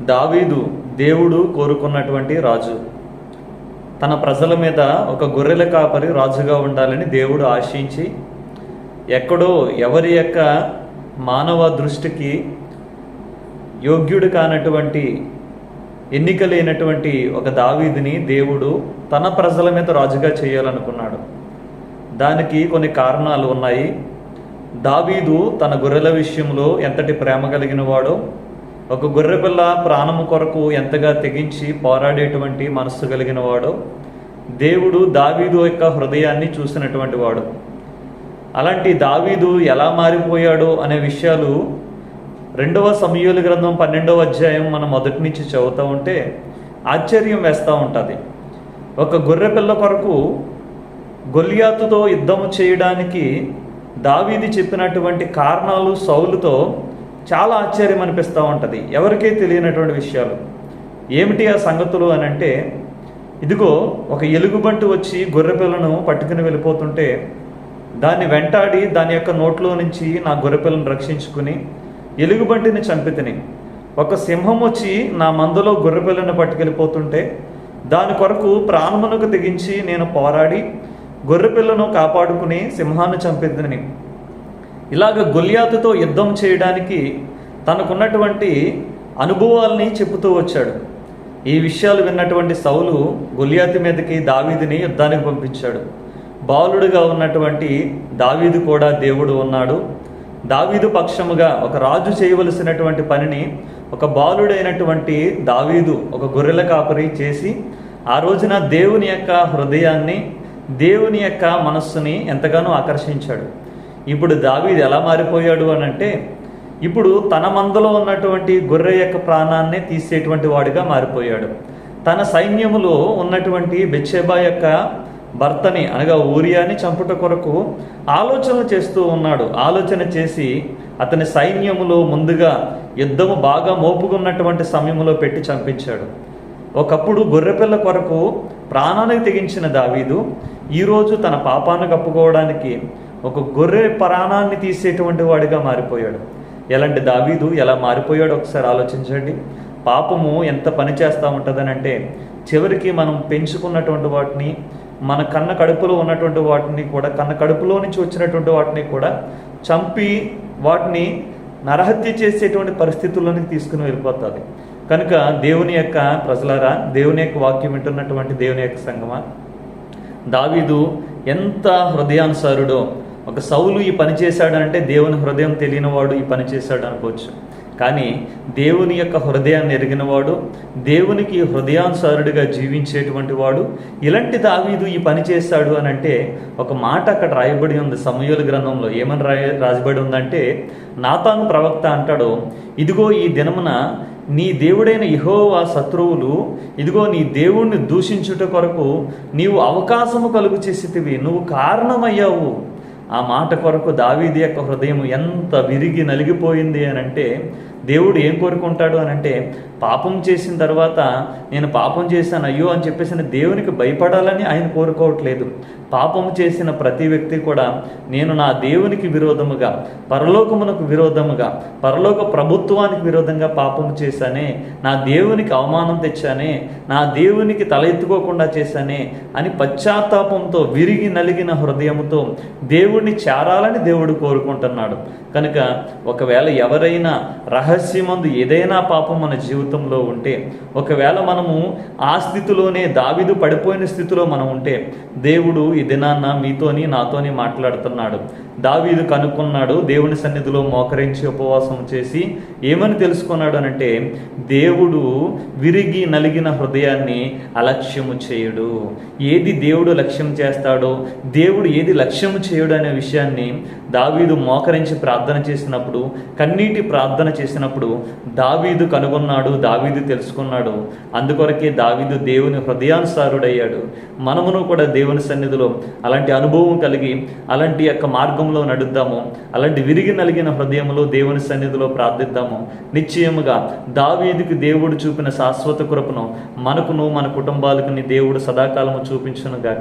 దావీదు దేవుడు కోరుకున్నటువంటి రాజు. తన ప్రజల మీద ఒక గొర్రెల కాపరి రాజుగా ఉండాలని దేవుడు ఆశించి ఎక్కడో ఎవరి యొక్క మానవ దృష్టికి యోగ్యుడు కానటువంటి ఎన్నిక లేనటువంటి ఒక దావీదుని దేవుడు తన ప్రజల మీద రాజుగా చేయాలనుకున్నాడు. దానికి కొన్ని కారణాలు ఉన్నాయి. దావీదు తన గొర్రెల విషయంలో ఎంతటి ప్రేమ కలిగిన వాడో, ఒక గొర్రెపిల్ల ప్రాణము కొరకు ఎంతగా తెగించి పోరాడేటువంటి మనస్సు కలిగిన వాడో దేవుడు దావీదు యొక్క హృదయాన్ని చూసినటువంటి వాడు. అలాంటి దావీదు ఎలా మారిపోయాడో అనే విషయాలు 2వ సమూయేలు గ్రంథం 12వ అధ్యాయం మనం మొదటి నుంచి చదువుతూ ఉంటే ఆశ్చర్యం వేస్తూ ఉంటుంది. ఒక గొర్రెపిల్ల కొరకు గొల్యాతుతో యుద్ధము చేయడానికి దావీదు చెప్పినటువంటి కారణాలు సౌలుతో చాలా ఆశ్చర్యం అనిపిస్తూ ఉంటుంది. ఎవరికీ తెలియనటువంటి విషయాలు ఏమిటి ఆ సంగతులు అని అంటే, ఇదిగో ఒక ఎలుగుబంటి వచ్చి గొర్రెపిల్లను పట్టుకుని వెళ్ళిపోతుంటే దాన్ని వెంటాడి దాని యొక్క నోట్లో నుంచి నా గొర్రెపిల్లను రక్షించుకుని ఎలుగుబంటిని చంపితిని. ఒక సింహం వచ్చి నా మందలో గొర్రెపిల్లను పట్టుకెళ్ళిపోతుంటే దాని కొరకు ప్రాణమునకు తెగించి నేను పోరాడి గొర్రెపిల్లను కాపాడుకుని సింహాన్ని చంపితిని. ఇలాగ గొల్యాతుతో యుద్ధం చేయడానికి తనకున్నటువంటి అనుభవాల్ని చెబుతూ వచ్చాడు. ఈ విషయాలు విన్నటువంటి సౌలు గొల్యాతు మీదకి దావీదుని యుద్ధానికి పంపించాడు. బాలుడుగా ఉన్నటువంటి దావీదు కూడా దేవుడు ఉన్నాడు. దావీదు పక్షముగా ఒక రాజు చేయవలసినటువంటి పనిని ఒక బాలుడైనటువంటి దావీదు ఒక గొర్రెల కాపరి చేసి ఆ రోజున దేవుని యొక్క హృదయాన్ని, దేవుని యొక్క మనస్సుని ఎంతగానో ఆకర్షించాడు. ఇప్పుడు దావీదు ఎలా మారిపోయాడు అని అంటే, ఇప్పుడు తన మందలో ఉన్నటువంటి గొర్రె యొక్క ప్రాణాన్ని తీసేటువంటి వాడిగా మారిపోయాడు. తన సైన్యములో ఉన్నటువంటి బెత్షెబా యొక్క భర్తని అనగా ఊరియాని చంపుట కొరకు ఆలోచన చేస్తూ ఉన్నాడు. ఆలోచన చేసి అతని సైన్యములో ముందుగా యుద్ధము బాగా మోపుకున్నటువంటి సమయంలో పెట్టి చంపించాడు. ఒకప్పుడు గొర్రెపిల్ల కొరకు ప్రాణానికి తెగించిన దావీదు ఈరోజు తన పాపాన్ని కప్పుకోవడానికి ఒక గొర్రె ప్రాణాన్ని తీసేటువంటి వాడిగా మారిపోయాడు. ఎలాంటి దావీదు ఎలా మారిపోయాడు ఒకసారి ఆలోచించండి. పాపము ఎంత పని చేస్తూ ఉంటుందని అంటే, చివరికి మనం పెంచుకున్నటువంటి వాటిని, మన కన్న కడుపులో ఉన్నటువంటి వాటిని కూడా, కన్న కడుపులో నుంచి వచ్చినటువంటి వాటిని కూడా చంపి వాటిని నరహత్య చేసేటువంటి పరిస్థితుల్లోనికి తీసుకుని వెళ్ళిపోతుంది. కనుక దేవుని యొక్క ప్రజలారా, దేవుని యొక్క వాక్యం వింటున్నటువంటి దేవుని యొక్క సంగమా, దావీదు ఎంత హృదయానుసారుడో. ఒక సౌలు ఈ పని చేశాడంటే దేవుని హృదయం తెలియనివాడు ఈ పని చేశాడు అనుకోవచ్చు. కానీ దేవుని యొక్క హృదయాన్ని ఎరిగినవాడు, దేవునికి హృదయానుసారుడిగా జీవించేటువంటి వాడు ఇలాంటి దావీదు ఈ పని చేశాడు అని అంటే, ఒక మాట అక్కడ రాయబడి ఉంది సమూయేలు గ్రంథంలో. ఏమని రాయబడి ఉందంటే, నాతాను ప్రవక్త అంటాడు, ఇదిగో ఈ దినమున నీ దేవుడైన యెహోవా శత్రువులు ఇదిగో నీ దేవుణ్ణి దూషించుట కొరకు నీవు అవకాశము కలుగు చేసితివి, నువ్వు కారణమయ్యావు. ఆ మాట కొరకు దావీదు యొక్క హృదయం ఎంత విరిగి నలిగిపోయింది అని అంటే, దేవుడు ఏం కోరుకుంటాడు అని అంటే, పాపం చేసిన తర్వాత నేను పాపం చేశాను అయ్యో అని చెప్పేసి దేవునికి భయపడాలని ఆయన కోరుకోవట్లేదు. పాపం చేసిన ప్రతి వ్యక్తి కూడా నేను నా దేవునికి విరోధముగా, పరలోకమునకు విరోధముగా, పరలోక ప్రభుత్వానికి విరోధంగా పాపం చేశానే, నా దేవునికి అవమానం తెచ్చానే, నా దేవునికి తల ఎత్తుకోకుండా చేశానే అని పశ్చాత్తాపంతో విరిగి నలిగిన హృదయంతో దేవుడిని చేరాలని దేవుడు కోరుకుంటున్నాడు. కనుక ఒకవేళ ఎవరైనా రహస్యమందు ఏదైనా పాపం మన జీవితంలో ఉంటే, ఒకవేళ మనము ఆ స్థితిలోనే దావీదు పడిపోయిన స్థితిలో మనం ఉంటే, దేవుడు ఈ దినాన్న మీతోని నాతోని మాట్లాడుతున్నాడు. దావీదు కనుక్కున్నాడు, దేవుని సన్నిధిలో మోకరించి ఉపవాసం చేసి ఏమని తెలుసుకున్నాడు అనంటే, దేవుడు విరిగి నలిగిన హృదయాన్ని అలక్ష్యము చేయుడు. ఏది దేవుడు లక్ష్యం చేస్తాడో, దేవుడు ఏది లక్ష్యము చేయుడు అనే విషయాన్ని దావీదు మోకరించి ప్రార్థన చేసినప్పుడు, కన్నీటి ప్రార్థన చేసినప్పుడు దావీదు కనుగొన్నాడు, దావీదు తెలుసుకున్నాడు. అందుకొరకే దావీదు దేవుని హృదయానుసారుడయ్యాడు. మనమును కూడా దేవుని సన్నిధిలో అలాంటి అనుభవం కలిగి అలాంటి యొక్క మార్గంలో నడుద్దాము. అలాంటి విరిగి నలిగిన హృదయంలో దేవుని సన్నిధిలో ప్రార్థిద్దాము. నిశ్చయముగా దావీదుకి దేవుడు చూపిన శాశ్వత కృపను మనకును మన కుటుంబాలకు దేవుడు సదాకాలము చూపించును గాక.